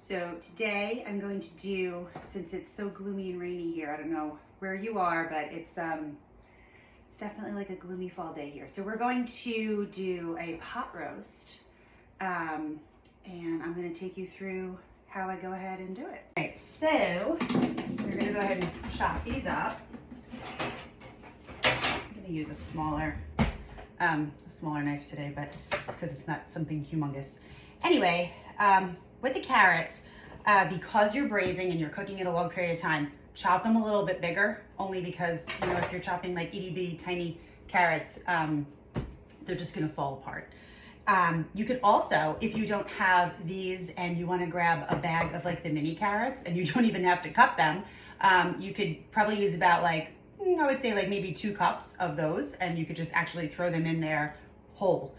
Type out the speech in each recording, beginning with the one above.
So today I'm going to do, since it's so gloomy and rainy here, I don't know where you are, but it's definitely like a gloomy fall day here. So we're going to do a pot roast, and I'm going to take you through how I go ahead and do it. All right, so we're going to go ahead and chop these up. I'm going to use a smaller knife today, but it's because it's not something humongous. Anyway, with the carrots, because you're braising and you're cooking it a long period of time, chop them a little bit bigger, only because, you know, if you're chopping like itty bitty tiny carrots, they're just gonna fall apart. You could also, if you don't have these and you wanna grab a bag of like the mini carrots and you don't even have to cut them, you could probably use about like, I would say like maybe 2 cups of those, and you could just actually throw them in there whole,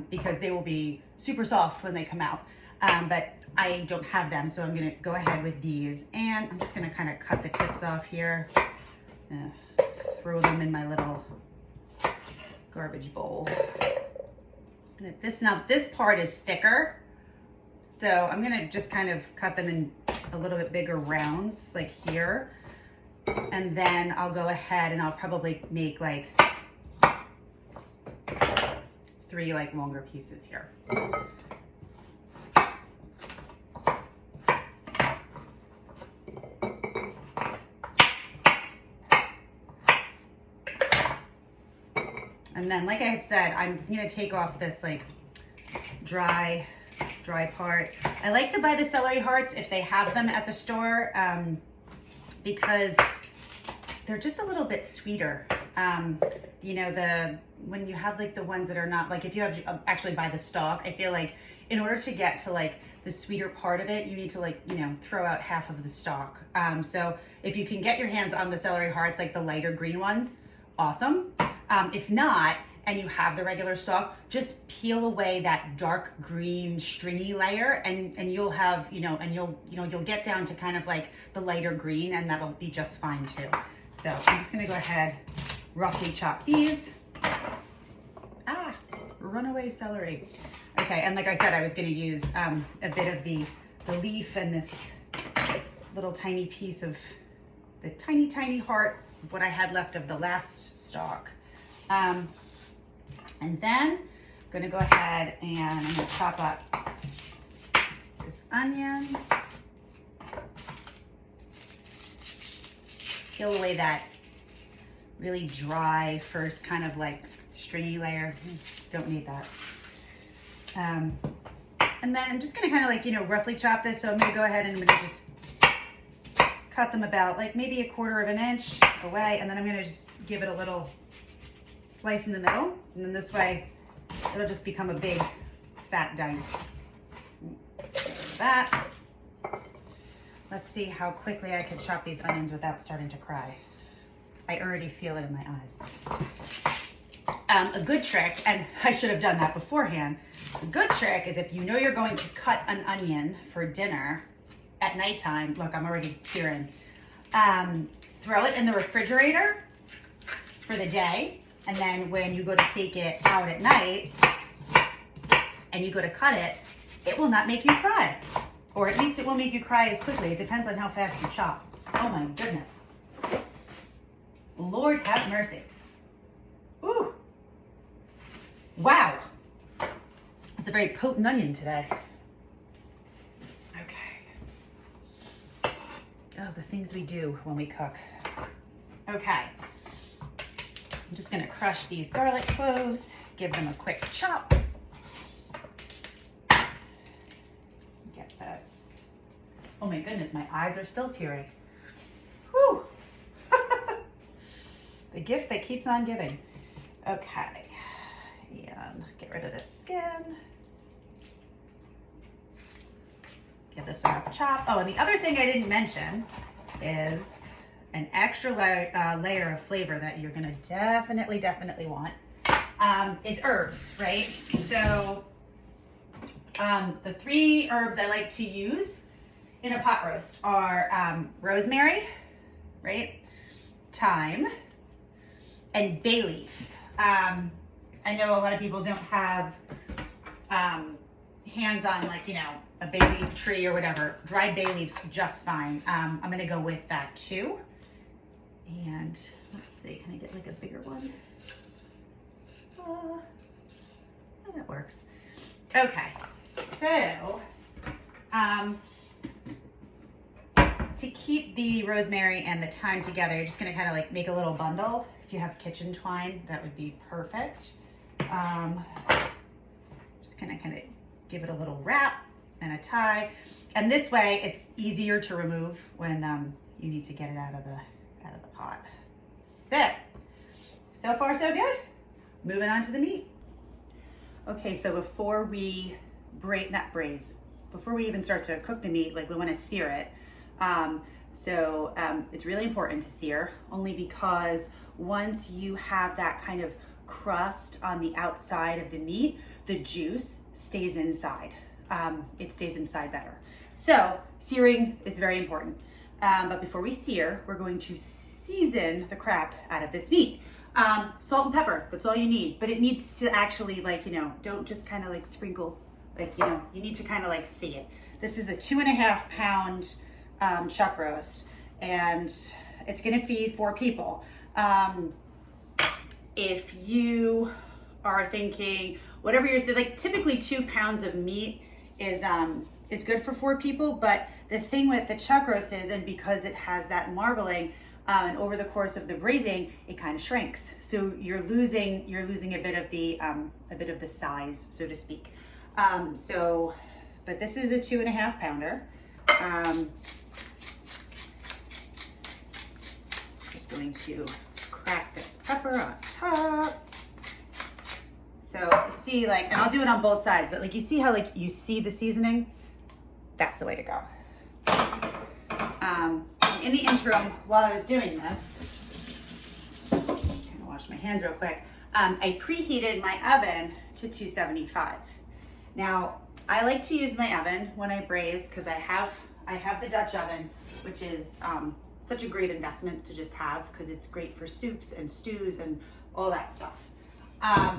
because they will be super soft when they come out. But I don't have them, so I'm gonna go ahead with these, and I'm just gonna kind of cut the tips off here, throw them in my little garbage bowl. And this part is thicker, so I'm gonna just kind of cut them in a little bit bigger rounds, like here, and then I'll go ahead and I'll probably make like 3 like longer pieces here. And then, like I had said, I'm gonna take off this like dry part. I like to buy the celery hearts if they have them at the store, because they're just a little bit sweeter. You know, when you have like the ones that are not, like if you have actually buy the stalk, I feel like in order to get to like the sweeter part of it, you need to like, you know, throw out half of the stalk. So if you can get your hands on the celery hearts, like the lighter green ones, awesome. If not, and you have the regular stalk, just peel away that dark green stringy layer, and you'll have, you know, and you'll get down to kind of like the lighter green, and that'll be just fine too. So I'm just gonna go ahead, roughly chop these. Runaway celery. Okay, and like I said, I was gonna use a bit of the leaf and this little tiny piece of the tiny heart of what I had left of the last stalk. And then I'm gonna go ahead and I'm gonna chop up this onion. Peel away that really dry first kind of like stringy layer. Don't need that. And then I'm just gonna kind of like, you know, roughly chop this. So I'm gonna go ahead and I'm gonna just cut them about like maybe 1/4 of an inch away, and then I'm gonna just give it a little slice in the middle, and then this way it'll just become a big fat dice. That. Let's see how quickly I can chop these onions without starting to cry. I already feel it in my eyes. A good trick, and I should have done that beforehand, a good trick is if you know you're going to cut an onion for dinner at nighttime, look, I'm already tearing, throw it in the refrigerator for the day, and then when you go to take it out at night and you go to cut it, it will not make you cry. Or at least it won't make you cry as quickly. It depends on how fast you chop. Oh my goodness. Lord have mercy. Ooh. Wow. It's a very potent onion today. Okay. Oh, the things we do when we cook. Okay. I'm just gonna crush these garlic cloves, give them a quick chop. Get this. Oh my goodness, my eyes are still tearing. Whew. The gift that keeps on giving. Okay, and get rid of this skin. Give this a rough chop. Oh, and the other thing I didn't mention is an extra layer of flavor that you're gonna definitely want is herbs, right? So the 3 herbs I like to use in a pot roast are rosemary, right? Thyme, and bay leaf. I know a lot of people don't have hands on like, you know, a bay leaf tree or whatever, dried bay leaves just fine. I'm gonna go with that too. And let's see, can I get like a bigger one? Oh, that works. Okay, so to keep the rosemary and the thyme together, you're just gonna kind of like make a little bundle. If you have kitchen twine, that would be perfect. Just gonna kind of give it a little wrap and a tie. And this way it's easier to remove when you need to get it out of the pot. So far so good. Moving on to the meat. Okay, so before we before we even start to cook the meat, like we want to sear it. It's really important to sear, only because once you have that kind of crust on the outside of the meat, the juice stays inside. It stays inside better. So searing is very important. But before we sear, we're going to season the crap out of this meat. Salt and pepper, that's all you need. But it needs to actually, like, you know, don't just kind of like sprinkle, like, you know, you need to kind of like see it. This is a 2.5 pound chuck roast, and it's gonna feed 4 people. If you are thinking, whatever you're like, typically 2 pounds of meat is good for 4 people, but the thing with the chuck roast is, and because it has that marbling, and over the course of the braising, it kind of shrinks. So you're losing a bit of the size, so to speak. But this is a 2.5 pounder. Just going to crack this pepper on top. So you see, like, and I'll do it on both sides, but like you see how like you see the seasoning? That's the way to go. In the interim, while I was doing this, I'm gonna wash my hands real quick. I preheated my oven to 275. Now, I like to use my oven when I braise because I have the Dutch oven, which is such a great investment to just have because it's great for soups and stews and all that stuff. I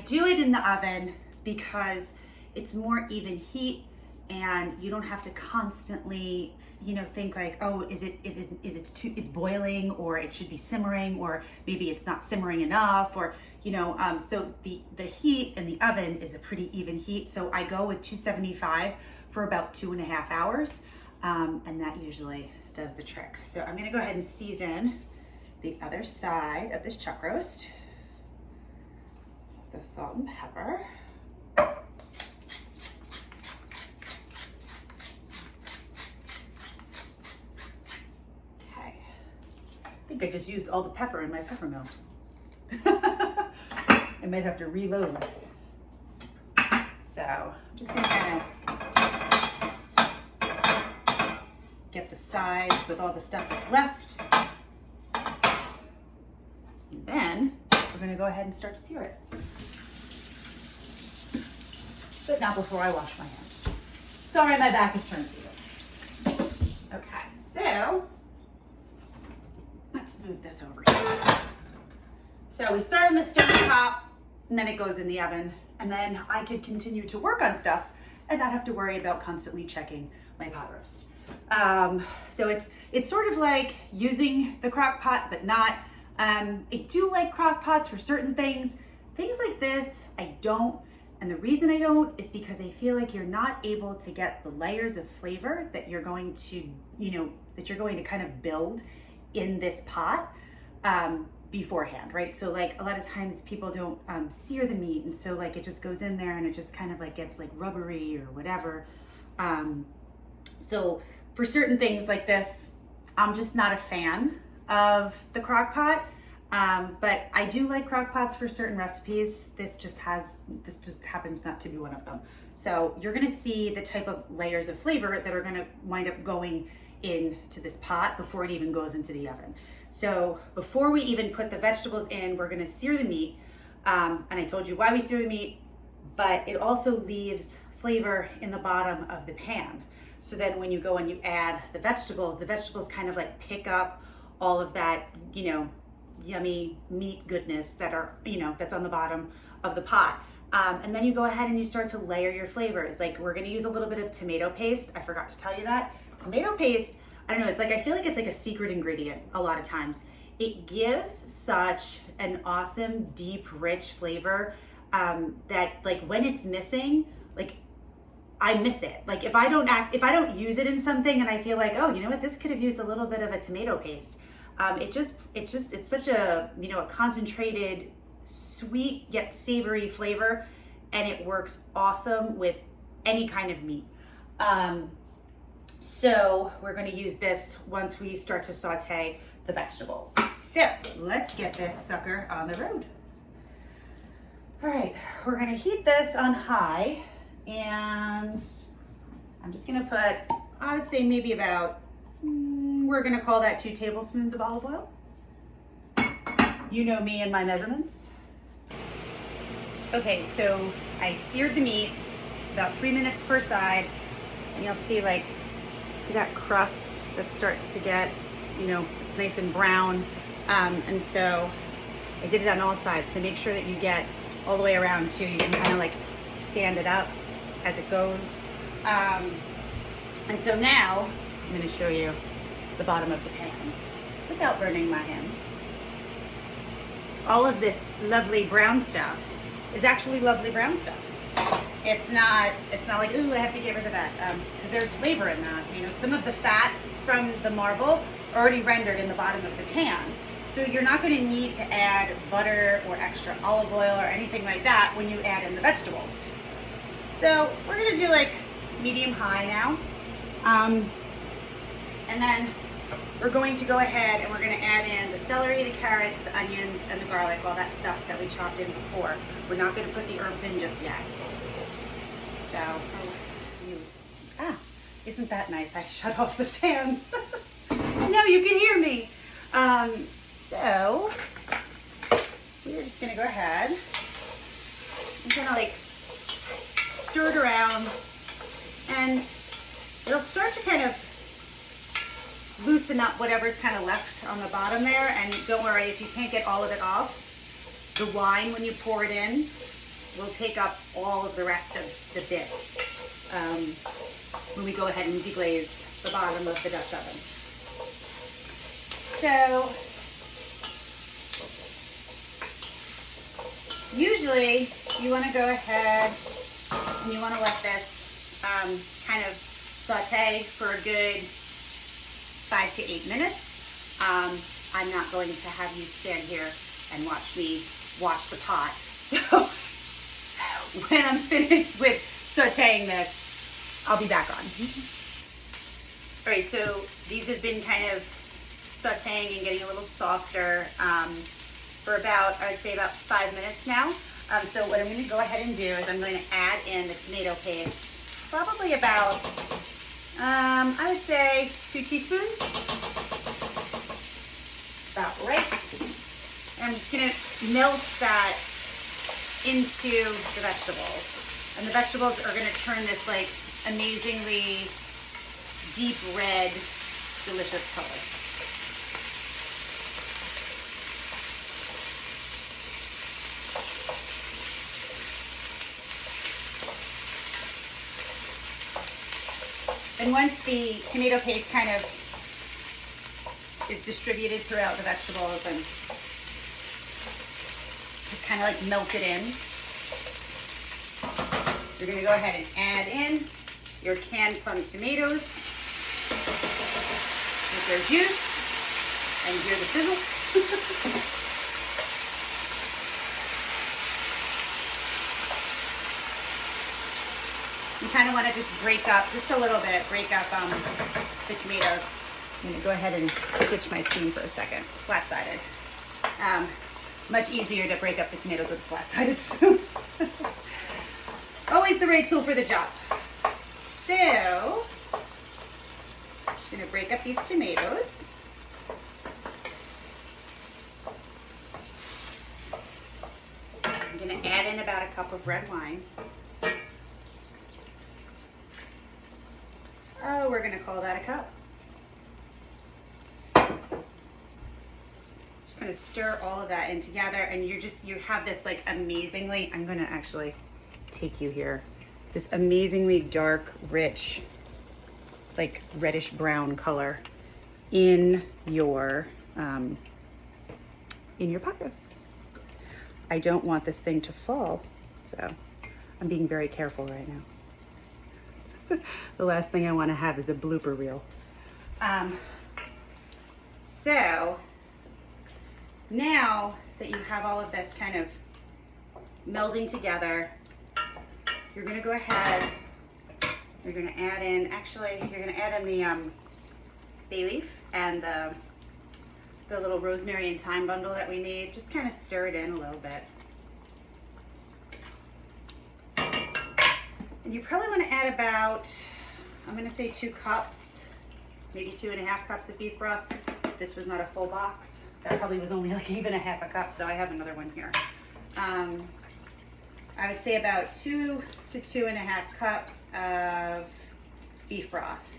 do it in the oven because it's more even heat, and you don't have to constantly, you know, think like, oh, it's boiling, or it should be simmering, or maybe it's not simmering enough, or, you know, so the heat in the oven is a pretty even heat. So I go with 275 for about 2.5 hours, and that usually does the trick. So I'm gonna go ahead and season the other side of this chuck roast with the salt and pepper. I think I just used all the pepper in my pepper mill. I might have to reload. So I'm just gonna kind of get the sides with all the stuff that's left. And then we're gonna go ahead and start to sear it. But not before I wash my hands. Sorry, my back is turned to you. Okay, so let's move this over here. So we start on the stove top, and then it goes in the oven, and then I could continue to work on stuff and not have to worry about constantly checking my pot roast. So it's sort of like using the crock pot, but not. I do like crock pots for certain things. Things like this, I don't. And the reason I don't is because I feel like you're not able to get the layers of flavor that you're going to, kind of build in this pot beforehand, right? So like a lot of times people don't sear the meat, and so like it just goes in there and it just kind of like gets like rubbery or whatever. So for certain things like this, I'm just not a fan of the crock pot. But I do like crock pots for certain recipes. This just happens not to be one of them. So you're gonna see the type of layers of flavor that are gonna wind up going into this pot before it even goes into the oven. So before we even put the vegetables in, we're gonna sear the meat. And I told you why we sear the meat, but it also leaves flavor in the bottom of the pan. So then when you go and you add the vegetables kind of like pick up all of that, yummy meat goodness that are, that's on the bottom of the pot. And then you go ahead and you start to layer your flavors. Like we're gonna use a little bit of tomato paste. I forgot to tell you that. Tomato paste, I don't know, it's like, I feel like it's like a secret ingredient a lot of times. It gives such an awesome, deep, rich flavor that like when it's missing, like I miss it. Like if I don't use it in something and I feel like, oh, you know what, this could have used a little bit of a tomato paste. It's such a, you know, a concentrated, sweet yet savory flavor, and it works awesome with any kind of meat. So we're going to use this once we start to saute the vegetables. So let's get this sucker on the road. All right, we're going to heat this on high, and I'm just going to put, I would say maybe about, we're going to call that 2 tablespoons of olive oil. You know me and my measurements. Okay, so I seared the meat about 3 minutes per side, and you'll see see that crust that starts to get, you know, it's nice and brown. And so I did it on all sides to make sure that you get all the way around too. You can kind of like stand it up as it goes. And so now I'm going to show you the bottom of the pan without burning my hands. All of this lovely brown stuff is actually lovely brown stuff. It's not like, ooh, I have to get rid of that, because there's flavor in that. You know, some of the fat from the marble already rendered in the bottom of the pan. So you're not going to need to add butter or extra olive oil or anything like that when you add in the vegetables. So we're going to do like medium high now. And then we're going to go ahead and we're going to add in the celery, the carrots, the onions, and the garlic, all that stuff that we chopped in before. We're not going to put the herbs in just yet. So, isn't that nice? I shut off the fan. Now you can hear me. So, we're just going to go ahead and kind of like stir it around, and it'll start to kind of loosen up whatever's kind of left on the bottom there. And don't worry, if you can't get all of it off, the wine, when you pour it in, will take up all of the rest of the bits when we go ahead and deglaze the bottom of the Dutch oven. So usually you want to go ahead and you want to let this kind of saute for a good 5 to 8 minutes. I'm not going to have you stand here and watch me wash the pot. So when I'm finished with sauteing this, I'll be back on. All right, so these have been kind of sauteing and getting a little softer for about, I'd say about 5 minutes now. So what I'm going to go ahead and do is I'm going to add in the tomato paste, probably about, I would say 2 teaspoons. About right. And I'm just going to melt that into the vegetables. And the vegetables are going to turn this like amazingly deep red, delicious color. And once the tomato paste kind of is distributed throughout the vegetables and just kind of like melted in, you're going to go ahead and add in your canned plum tomatoes with their juice, and you hear the sizzle. You kind of want to just break up, just a little bit, break up the tomatoes. I'm going to go ahead and switch my spoon for a second, flat-sided. Much easier to break up the tomatoes with a flat-sided spoon. Always the right tool for the job. So, I'm just going to break up these tomatoes. I'm going to add in about a cup of red wine. Oh, we're going to call that a cup. Just kind of stir all of that in together, and you have this like amazingly, I'm gonna actually take you here, this amazingly dark, rich, like reddish brown color in your pot roast. I don't want this thing to fall, so I'm being very careful right now. The last thing I want to have is a blooper reel. So now that you have all of this kind of melding together, you're going to go ahead, you're going to add in, the bay leaf and the little rosemary and thyme bundle that we made. Just kind of stir it in a little bit. And you probably want to add about, I'm going to say 2 cups, maybe 2.5 cups of beef broth. This was not a full box. That probably was only like even a half a cup, so I have another one here. I would say about 2 to 2.5 cups of beef broth.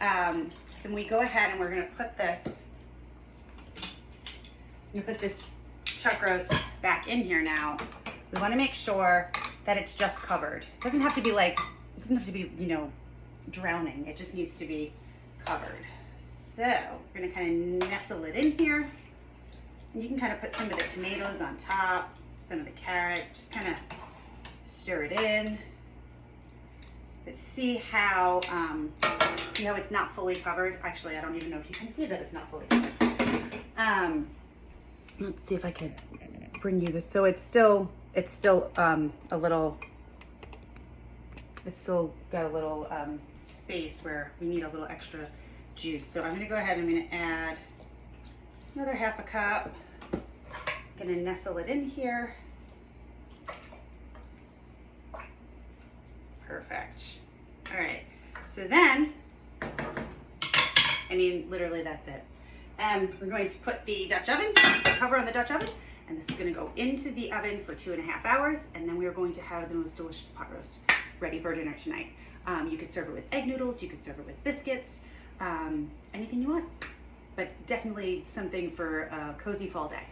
So we go ahead and we're going to put this chuck roast back in here now. We want to make sure that it's just covered. It doesn't have to be, you know, drowning. It just needs to be covered. So we're going to kind of nestle it in here. And you can kind of put some of the tomatoes on top, some of the carrots, just kind of stir it in. But see how it's not fully covered? Actually, I don't even know if you can see that it's not fully covered. Let's see if I can bring you this. So it's still a little, it's still got a little space where we need a little extra juice. So I'm going to go ahead and I'm going to add another half a cup. I'm going to nestle it in here. Perfect. All right. So then, I mean, literally that's it. We're going to put the Dutch oven, cover on the Dutch oven, and this is going to go into the oven for 2.5 hours, and then we are going to have the most delicious pot roast ready for dinner tonight. You could serve it with egg noodles, you could serve it with biscuits, anything you want, but definitely something for a cozy fall day.